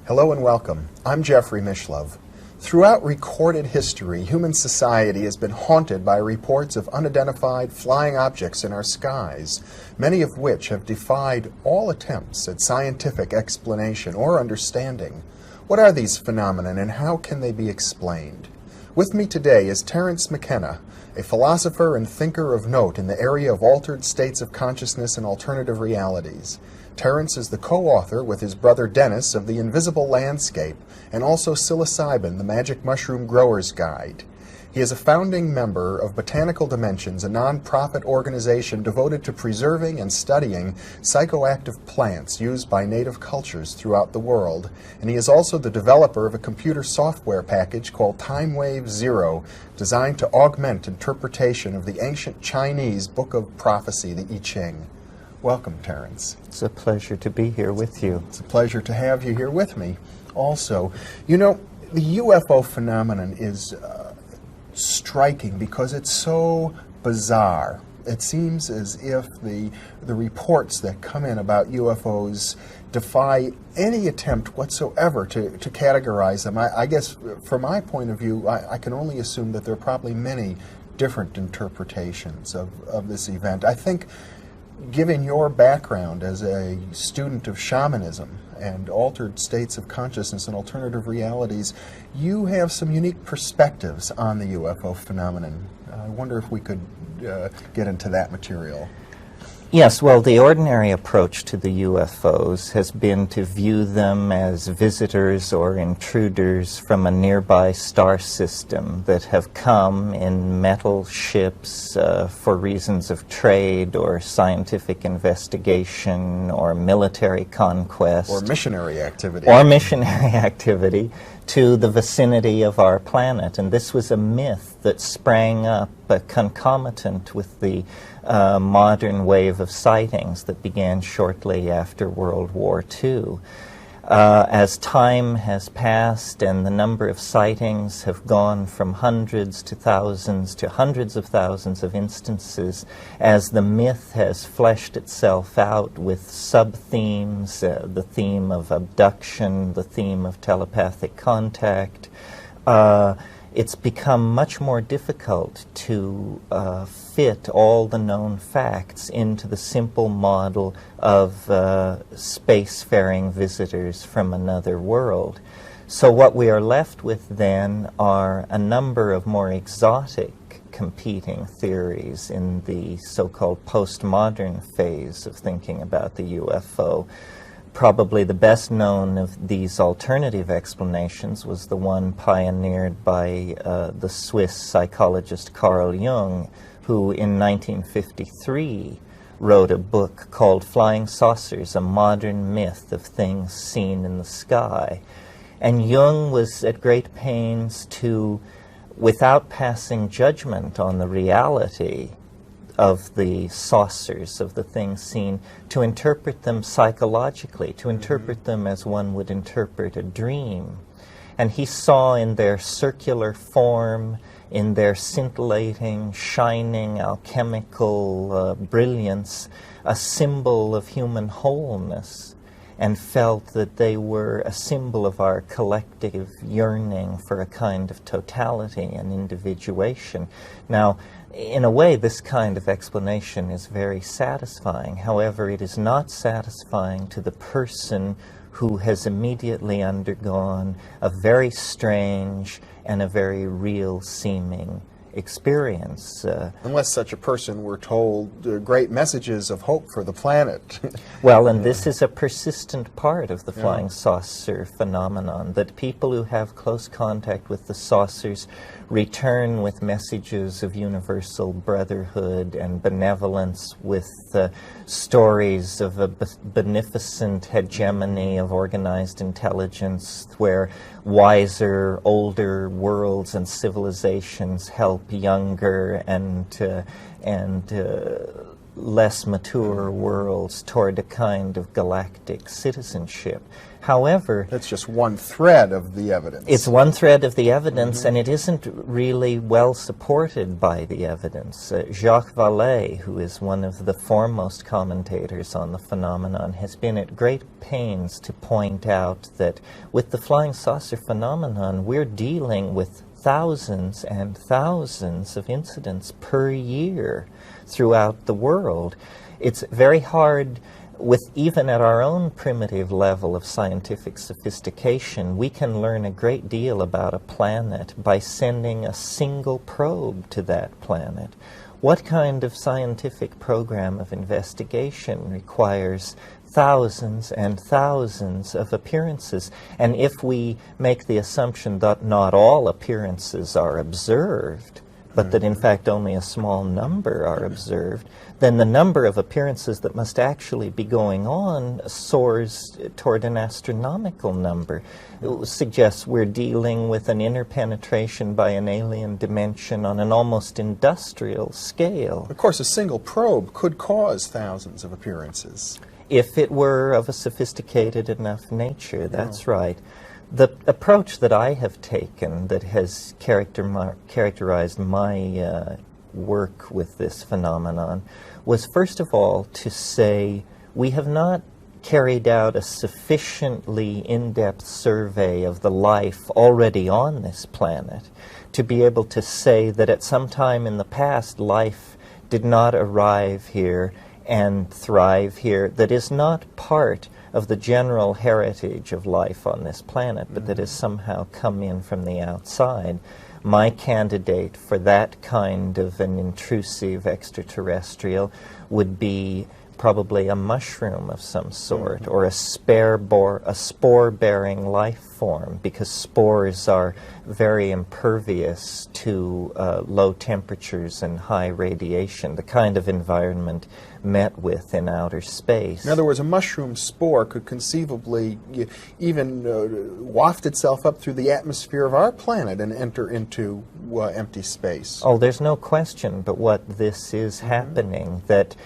Hello and welcome. I'm Jeffrey Mishlove. Throughout recorded history, human society has been haunted by reports of unidentified flying objects in our skies, many of which have defied all attempts at scientific explanation or understanding. What are these phenomena and how can they be explained? With me today is Terence McKenna, a philosopher and thinker of note in the area of altered states of consciousness and alternative realities. Terence is the co-author with his brother Dennis of The Invisible Landscape and also Psilocybin, the Magic Mushroom Grower's Guide. He is a founding member of Botanical Dimensions, a non-profit organization devoted to preserving and studying psychoactive plants used by native cultures throughout the world. And he is also the developer of a computer software package called TimeWave Zero, designed to augment interpretation of the ancient Chinese Book of Prophecy, the I Ching. Welcome, Terence. It's a pleasure to be here with you. It's a pleasure to have you here with me also. You know, the UFO phenomenon is striking because it's so bizarre. It seems as if the reports that come in about UFOs defy any attempt whatsoever to categorize them. I guess from my point of view, I can only assume that there are probably many different interpretations of this event. I think, given your background as a student of shamanism and altered states of consciousness and alternative realities, you have some unique perspectives on the UFO phenomenon. I wonder if we could get into that material. Yes, well, the ordinary approach to the UFOs has been to view them as visitors or intruders from a nearby star system that have come in metal ships for reasons of trade or scientific investigation or military conquest. Or missionary activity. Or missionary activity to the vicinity of our planet. And this was a myth that sprang up concomitant with the modern wave of sightings that began shortly after World War II. As time has passed and the number of sightings have gone from hundreds to thousands to hundreds of thousands of instances, as the myth has fleshed itself out with sub-themes, the theme of abduction, the theme of telepathic contact, it's become much more difficult to fit all the known facts into the simple model of spacefaring visitors from another world. So what we are left with then are a number of more exotic competing theories in the so-called postmodern phase of thinking about the UFO. Probably the best known of these alternative explanations was the one pioneered by the Swiss psychologist Carl Jung, who in 1953 wrote a book called Flying Saucers, a Modern Myth of Things Seen in the Sky. And Jung was at great pains to, without passing judgment on the reality of the saucers, of the things seen, to interpret them psychologically, to interpret them as one would interpret a dream. And he saw in their circular form, in their scintillating, shining, alchemical brilliance, a symbol of human wholeness, and felt that they were a symbol of our collective yearning for a kind of totality and individuation. Now, in a way, this kind of explanation is very satisfying. However, it is not satisfying to the person who has immediately undergone a very strange and a very real-seeming experience. Unless such a person were told great messages of hope for the planet. Well, and this is a persistent part of the flying saucer phenomenon, that people who have close contact with the saucers return with messages of universal brotherhood and benevolence, with stories of a beneficent hegemony of organized intelligence where wiser, older worlds and civilizations help younger and less mature worlds toward a kind of galactic citizenship. However, that's just one thread of the evidence. It's one thread of the evidence, and it isn't really well supported by the evidence. Jacques Vallée, who is one of the foremost commentators on the phenomenon, has been at great pains to point out that with the flying saucer phenomenon, we're dealing with thousands and thousands of incidents per year throughout the world. It's very hard, with even at our own primitive level of scientific sophistication, we can learn a great deal about a planet by sending a single probe to that planet. What kind of scientific program of investigation requires thousands and thousands of appearances? And if we make the assumption that not all appearances are observed, but that in fact only a small number are observed, then the number of appearances that must actually be going on soars toward an astronomical number. It suggests we're dealing with an interpenetration by an alien dimension on an almost industrial scale. Of course, a single probe could cause thousands of appearances. If it were of a sophisticated enough nature, that's right. The approach that I have taken that has characterized my work with this phenomenon was, first of all, to say we have not carried out a sufficiently in-depth survey of the life already on this planet to be able to say that at some time in the past life did not arrive here and thrive here, that is not part of the general heritage of life on this planet, but that has somehow come in from the outside. My candidate for that kind of an intrusive extraterrestrial would be probably a mushroom of some sort, or a spore-bearing life form, because spores are very impervious to low temperatures and high radiation, the kind of environment met with in outer space. In other words, a mushroom spore could conceivably even waft itself up through the atmosphere of our planet and enter into empty space. Oh, there's no question but what this is happening, that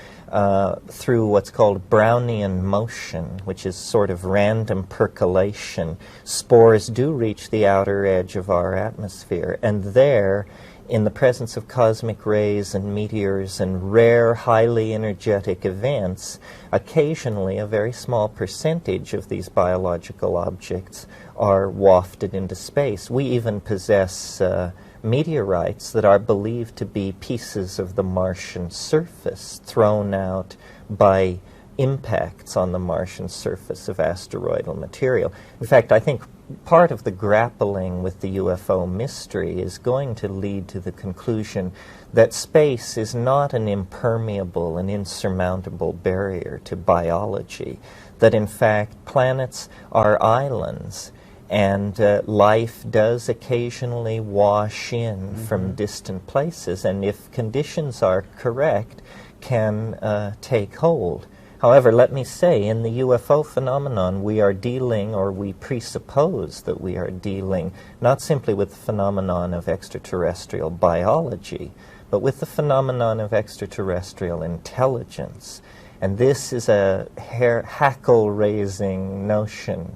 through what's called Brownian motion, which is sort of random percolation, spores do reach the outer edge of our atmosphere, and there, in the presence of cosmic rays and meteors and rare, highly energetic events, occasionally a very small percentage of these biological objects are wafted into space. We even possess meteorites that are believed to be pieces of the Martian surface thrown out by impacts on the Martian surface of asteroidal material. In fact, I think part of the grappling with the UFO mystery is going to lead to the conclusion that space is not an impermeable and insurmountable barrier to biology, that in fact planets are islands, and life does occasionally wash in from distant places, and if conditions are correct, can take hold. However, let me say, in the UFO phenomenon, we are dealing, or we presuppose that we are dealing, not simply with the phenomenon of extraterrestrial biology, but with the phenomenon of extraterrestrial intelligence. And this is a hackle-raising notion.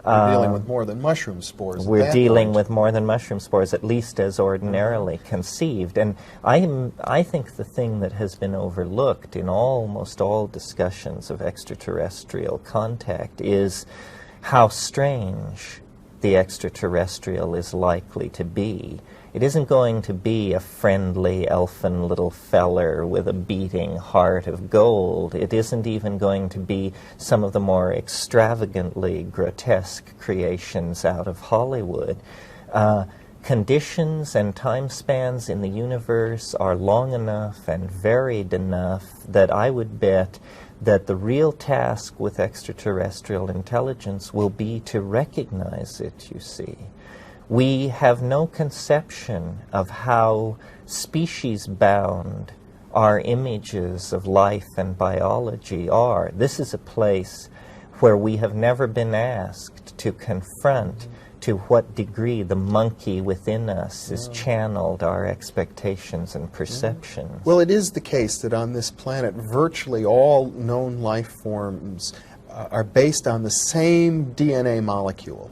We're dealing with more than mushroom spores. We're dealing with more than mushroom spores, at least as ordinarily conceived. And I think the thing that has been overlooked in almost all discussions of extraterrestrial contact is how strange the extraterrestrial is likely to be. It isn't going to be a friendly elfin little feller with a beating heart of gold. It isn't even going to be some of the more extravagantly grotesque creations out of Hollywood. Conditions and time spans in the universe are long enough and varied enough that I would bet that the real task with extraterrestrial intelligence will be to recognize it, you see. We have no conception of how species-bound our images of life and biology are. This is a place where we have never been asked to confront to what degree the monkey within us is channeled our expectations and perceptions. Well, it is the case that on this planet, virtually all known life forms are based on the same DNA molecule.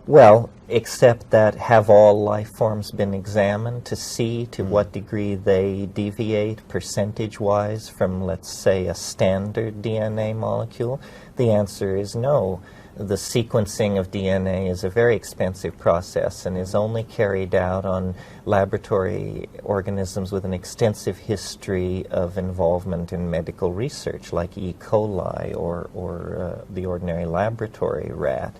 Well, except that have all life forms been examined to see to what degree they deviate percentage-wise from, let's say, a standard DNA molecule? The answer is no. The sequencing of DNA is a very expensive process and is only carried out on laboratory organisms with an extensive history of involvement in medical research, like E. coli or the ordinary laboratory rat.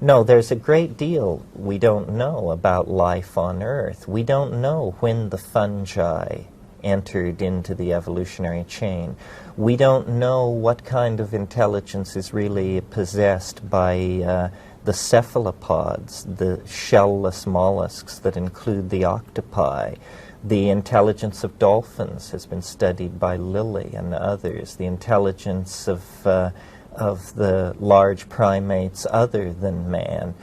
No, there's a great deal we don't know about life on Earth. We don't know when the fungi entered into the evolutionary chain. We don't know what kind of intelligence is really possessed by the cephalopods, the shell-less mollusks that include the octopi. The intelligence of dolphins has been studied by Lilly and others. The intelligence of the large primates other than man.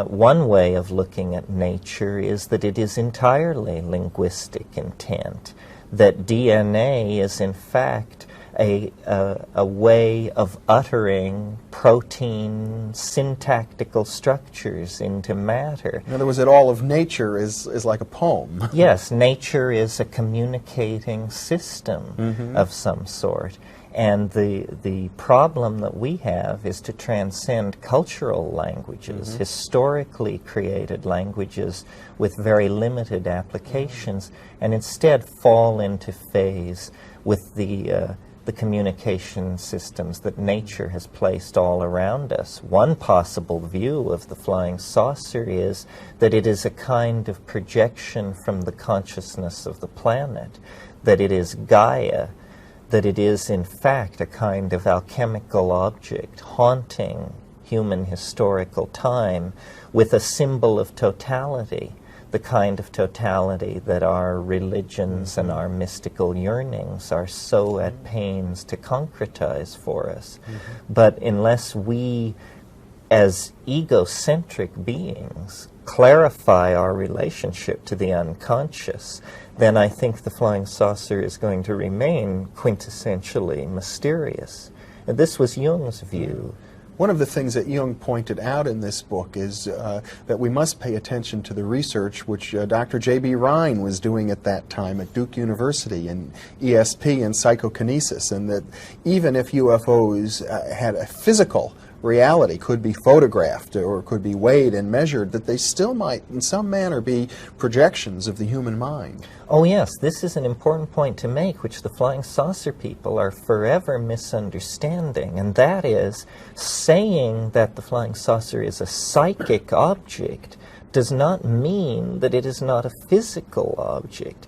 One way of looking at nature is that it is entirely linguistic intent, that DNA is in fact a way of uttering protein syntactical structures into matter. In other words, that all of nature is like a poem. Yes, nature is a communicating system of some sort. And the problem that we have is to transcend cultural languages, historically created languages with very limited applications, and instead fall into phase with the communication systems that nature has placed all around us. One possible view of the flying saucer is that it is a kind of projection from the consciousness of the planet, that it is Gaia, that it is in fact a kind of alchemical object haunting human historical time with a symbol of totality, the kind of totality that our religions and our mystical yearnings are so at pains to concretize for us. But unless we, as egocentric beings, clarify our relationship to the unconscious, then I think the flying saucer is going to remain quintessentially mysterious. And this was Jung's view. One of the things that Jung pointed out in this book is that we must pay attention to the research which Dr. J.B. Rhine was doing at that time at Duke University in ESP and psychokinesis, and that even if UFOs had a physical reality, could be photographed or could be weighed and measured, that they still might in some manner be projections of the human mind. Oh yes, this is an important point to make, which the flying saucer people are forever misunderstanding, and that is saying that the flying saucer is a psychic object does not mean that it is not a physical object.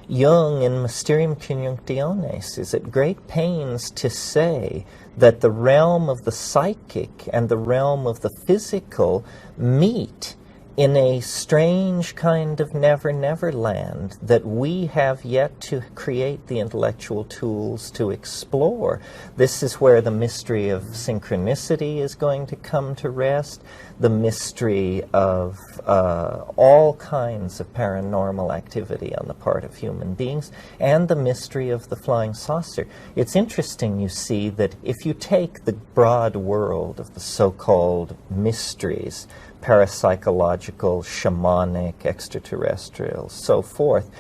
Jung in Mysterium Conjunctionis is at great pains to say that the realm of the psychic and the realm of the physical meet in a strange kind of never-never land that we have yet to create the intellectual tools to explore. This is where the mystery of synchronicity is going to come to rest, the mystery of all kinds of paranormal activity on the part of human beings, and the mystery of the flying saucer. It's interesting, you see, that if you take the broad world of the so-called mysteries, parapsychological, shamanic, extraterrestrial, so forth,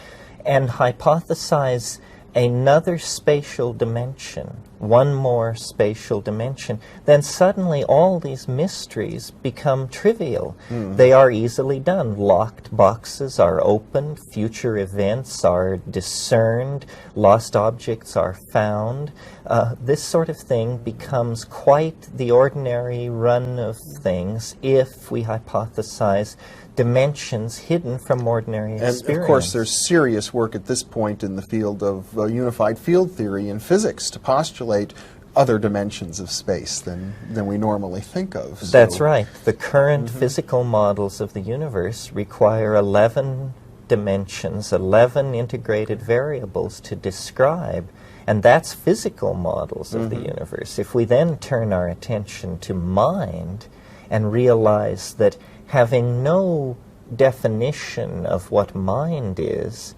and hypothesize another spatial dimension, one more spatial dimension, then suddenly all these mysteries become trivial. They are easily done. Locked boxes are opened, future events are discerned, lost objects are found. This sort of thing becomes quite the ordinary run of things if we hypothesize dimensions hidden from ordinary experience. And of course there's serious work at this point in the field of unified field theory and physics to postulate other dimensions of space than we normally think of. So that's right. The current physical models of the universe require 11 dimensions, 11 integrated variables to describe, and that's physical models of the universe. If we then turn our attention to mind and realize that having no definition of what mind is,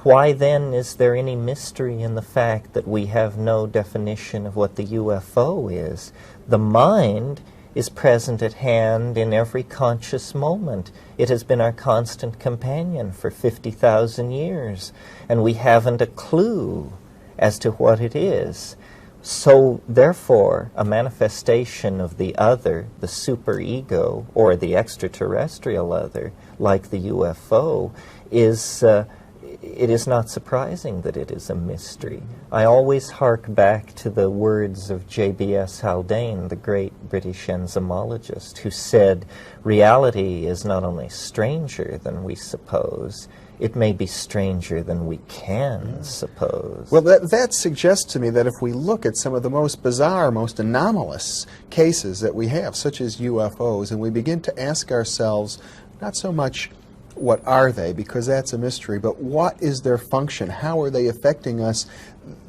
why then is there any mystery in the fact that we have no definition of what the UFO is? The mind is present at hand in every conscious moment. It has been our constant companion for 50,000 years, and we haven't a clue as to what it is. So, therefore, a manifestation of the other, the superego, or the extraterrestrial other, like the UFO, it is not surprising that it is a mystery. I always hark back to the words of J.B.S. Haldane, the great British enzymologist, who said, reality is not only stranger than we suppose, it may be stranger than we can suppose. Well, that suggests to me that if we look at some of the most bizarre, most anomalous cases that we have, such as UFOs, and we begin to ask ourselves, not so much what are they, because that's a mystery, but what is their function? How are they affecting us?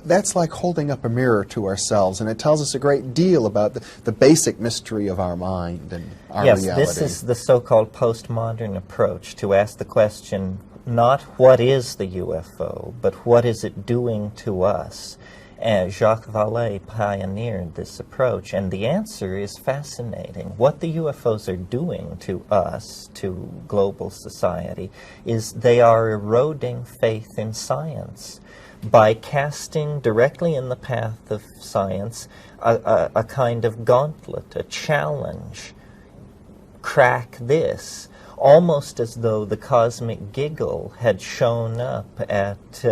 That's like holding up a mirror to ourselves, and it tells us a great deal about the basic mystery of our mind and our reality. Yes, this is the so-called postmodern approach to ask the question, not what is the UFO, but what is it doing to us? And Jacques Vallée pioneered this approach, and the answer is fascinating. What the UFOs are doing to us, to global society, is they are eroding faith in science by casting directly in the path of science a kind of gauntlet, a challenge. Crack this. Almost as though the cosmic giggle had shown up at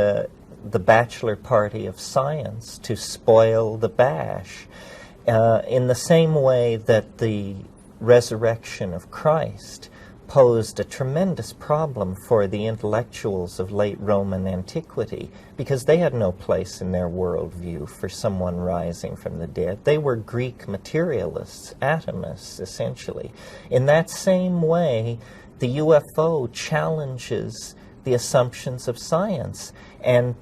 the bachelor party of science to spoil the bash, in the same way that the resurrection of Christ posed a tremendous problem for the intellectuals of late Roman antiquity, because they had no place in their worldview for someone rising from the dead. They were Greek materialists, atomists, essentially. In that same way, the UFO challenges the assumptions of science. And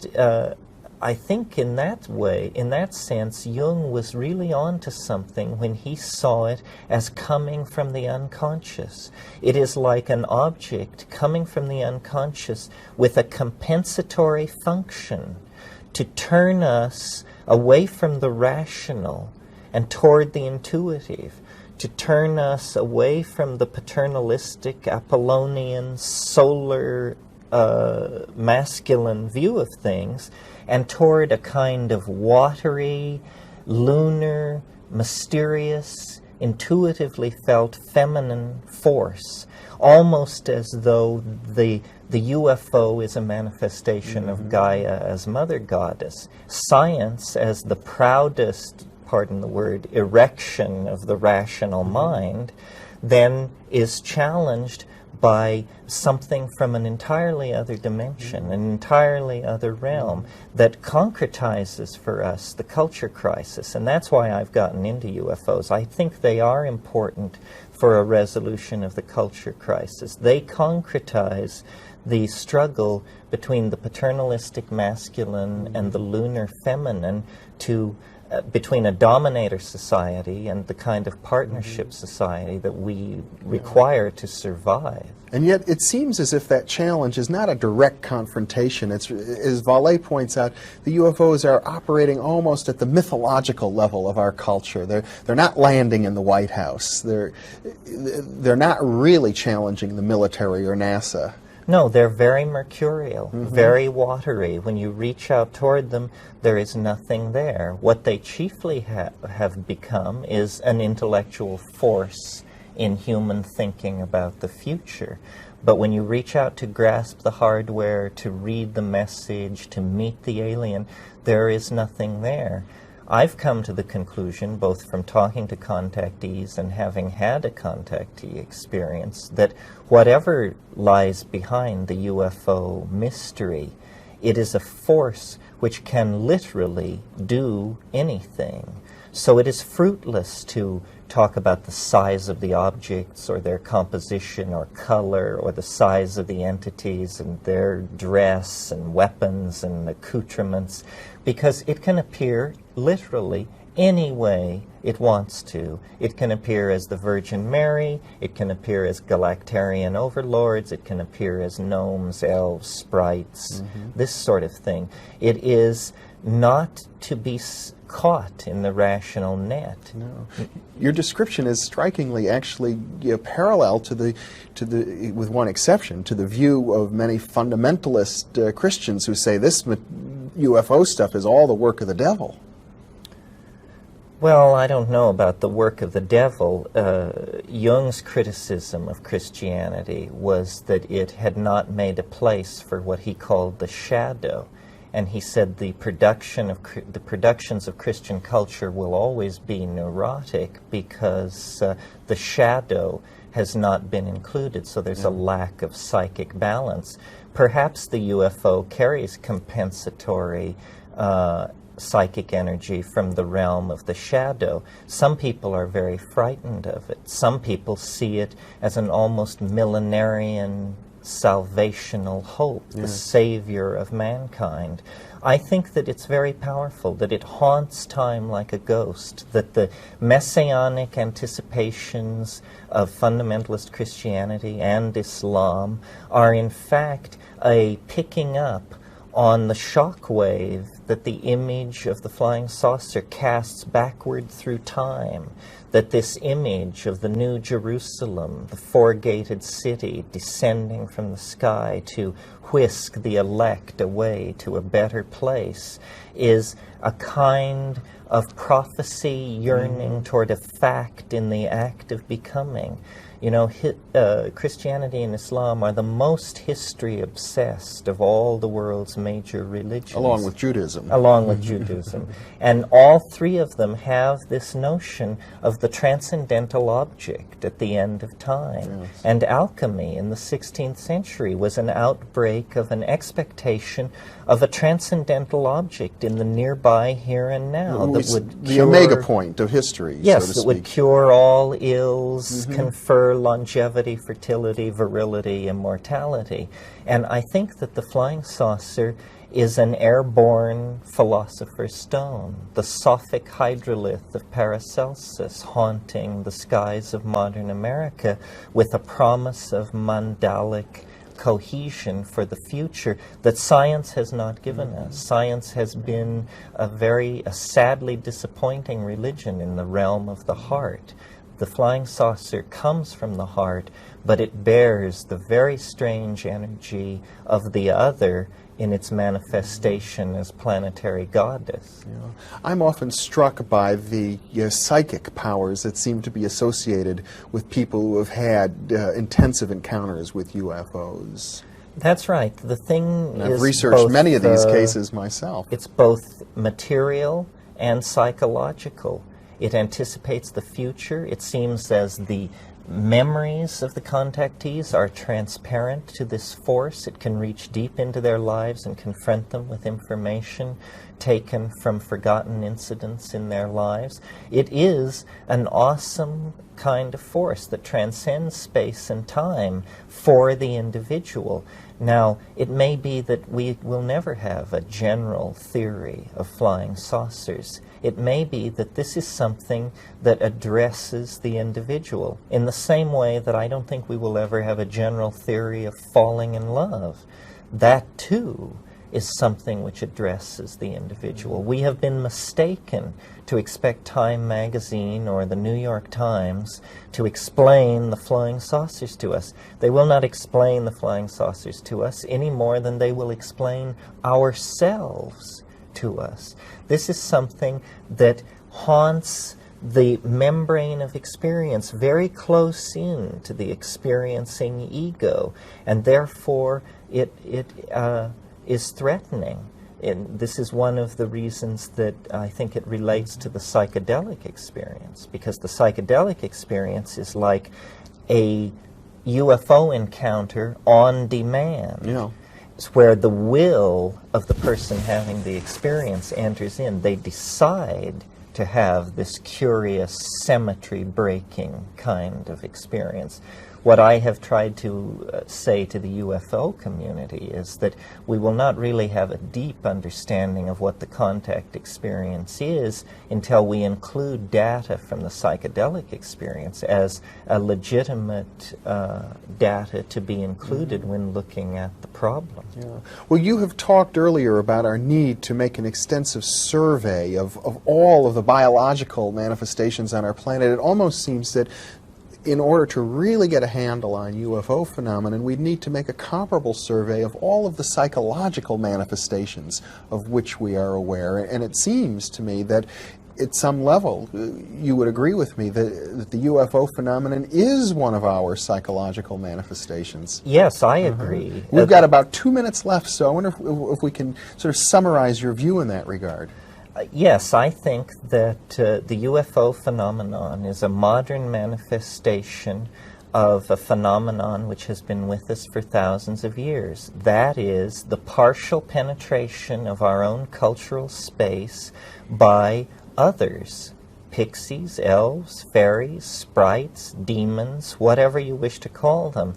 I think in that way, in that sense, Jung was really on to something when he saw it as coming from the unconscious. It is like an object coming from the unconscious with a compensatory function to turn us away from the rational and toward the intuitive, to turn us away from the paternalistic, Apollonian, solar, masculine view of things, and toward a kind of watery, lunar, mysterious, intuitively felt feminine force, almost as though the UFO is a manifestation of Gaia as mother goddess, science as the proudest, pardon the word, erection of the rational mind, then is challenged by something from an entirely other dimension, an entirely other realm that concretizes for us the culture crisis. And that's why I've gotten into UFOs. I think they are important for a resolution of the culture crisis. They concretize the struggle between the paternalistic masculine and the lunar feminine between a dominator society and the kind of partnership society that we require to survive. And yet it seems as if that challenge is not a direct confrontation. It's, as Vallée points out, the UFOs are operating almost at the mythological level of our culture. They're not landing in the White House. They're not really challenging the military or NASA. No, they're very mercurial, very watery. When you reach out toward them, there is nothing there. What they chiefly have become is an intellectual force in human thinking about the future. But when you reach out to grasp the hardware, to read the message, to meet the alien, there is nothing there. I've come to the conclusion, both from talking to contactees and having had a contactee experience, that whatever lies behind the UFO mystery, it is a force which can literally do anything. So it is fruitless to talk about the size of the objects or their composition or color or the size of the entities and their dress and weapons and accoutrements, because it can appear literally any way it wants to. It can appear as the Virgin Mary, it can appear as Galactarian overlords, it can appear as gnomes, elves, sprites, this sort of thing. It is not to be caught in the rational net. No. Your description is strikingly actually parallel to the, with one exception, to the view of many fundamentalist Christians who say this UFO stuff is all the work of the devil. Well, I don't know about the work of the devil. Jung's criticism of Christianity was that it had not made a place for what he called the shadow. And he said the productions of Christian culture will always be neurotic because the shadow has not been included, so there's a lack of psychic balance. Perhaps the UFO carries compensatory psychic energy from the realm of the shadow. Some people are very frightened of it. Some people see it as an almost millenarian salvational hope, the savior of mankind. I think that it's very powerful, that it haunts time like a ghost, that the messianic anticipations of fundamentalist Christianity and Islam are in fact a picking up on the shock wave that the image of the flying saucer casts backward through time, that this image of the New Jerusalem, the four-gated city descending from the sky to whisk the elect away to a better place, is a kind of prophecy yearning toward a fact in the act of becoming. You know, Christianity and Islam are the most history-obsessed of all the world's major religions. Along with Judaism. Along with Judaism. And all three of them have this notion of the transcendental object at the end of time. Yes. And alchemy in the 16th century was an outbreak of an expectation of a transcendental object in the nearby here and now that would the omega point of history, yes, so to that would cure all ills, confer longevity, fertility, virility, immortality. And I think that the flying saucer is an airborne philosopher's stone, the Sophic hydrolith of Paracelsus haunting the skies of modern America with a promise of mandalic cohesion for the future that science has not given us. Science has been a sadly disappointing religion in the realm of the heart. The flying saucer comes from the heart, but it bears the very strange energy of the other in its manifestation as planetary goddess. Yeah. I'm often struck by the psychic powers that seem to be associated with people who have had intensive encounters with UFOs. That's right. The thing and is I've researched both, many of these cases myself. It's both material and psychological. It anticipates the future. It seems as the memories of the contactees are transparent to this force. It can reach deep into their lives and confront them with information taken from forgotten incidents in their lives. It is an awesome kind of force that transcends space and time for the individual. Now, it may be that we will never have a general theory of flying saucers. It may be that this is something that addresses the individual in the same way that I don't think we will ever have a general theory of falling in love. That, too, is something which addresses the individual. We have been mistaken to expect Time magazine or the New York Times to explain the flying saucers to us. They will not explain the flying saucers to us any more than they will explain ourselves to us. This is something that haunts the membrane of experience very close in to the experiencing ego, and therefore it is threatening. And this is one of the reasons that I think it relates to the psychedelic experience, because the psychedelic experience is like a UFO encounter on demand. Yeah. It's where the will of the person having the experience enters in. They decide to have this curious symmetry-breaking kind of experience. What I have tried to say to the UFO community is that we will not really have a deep understanding of what the contact experience is until we include data from the psychedelic experience as a legitimate data to be included when looking at the problem. Yeah. Well, you have talked earlier about our need to make an extensive survey of all of the biological manifestations on our planet. It almost seems that in order to really get a handle on UFO phenomenon, we'd need to make a comparable survey of all of the psychological manifestations of which we are aware. And it seems to me that at some level, you would agree with me that the UFO phenomenon is one of our psychological manifestations. Yes, I agree. We've got about 2 minutes left, so I wonder if we can sort of summarize your view in that regard. Yes, I think that the UFO phenomenon is a modern manifestation of a phenomenon which has been with us for thousands of years. That is the partial penetration of our own cultural space by others. Pixies, elves, fairies, sprites, demons, whatever you wish to call them.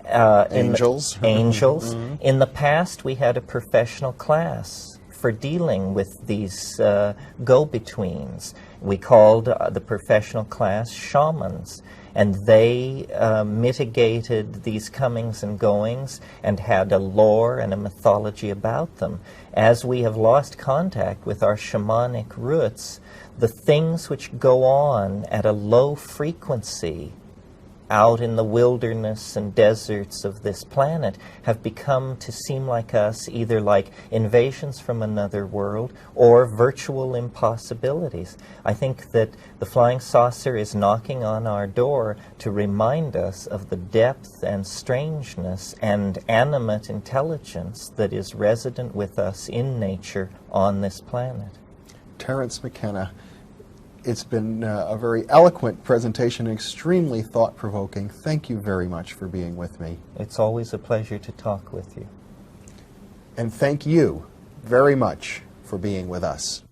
Angels. Angels. In the past, we had a professional class for dealing with these go-betweens. We called the professional class shamans, and they mitigated these comings and goings and had a lore and a mythology about them. As we have lost contact with our shamanic roots, the things which go on at a low frequency out in the wilderness and deserts of this planet have become to seem like us either like invasions from another world or virtual impossibilities. I think that the flying saucer is knocking on our door to remind us of the depth and strangeness and animate intelligence that is resident with us in nature on this planet. Terence McKenna, it's been a very eloquent presentation, extremely thought-provoking. Thank you very much for being with me. It's always a pleasure to talk with you. And thank you very much for being with us.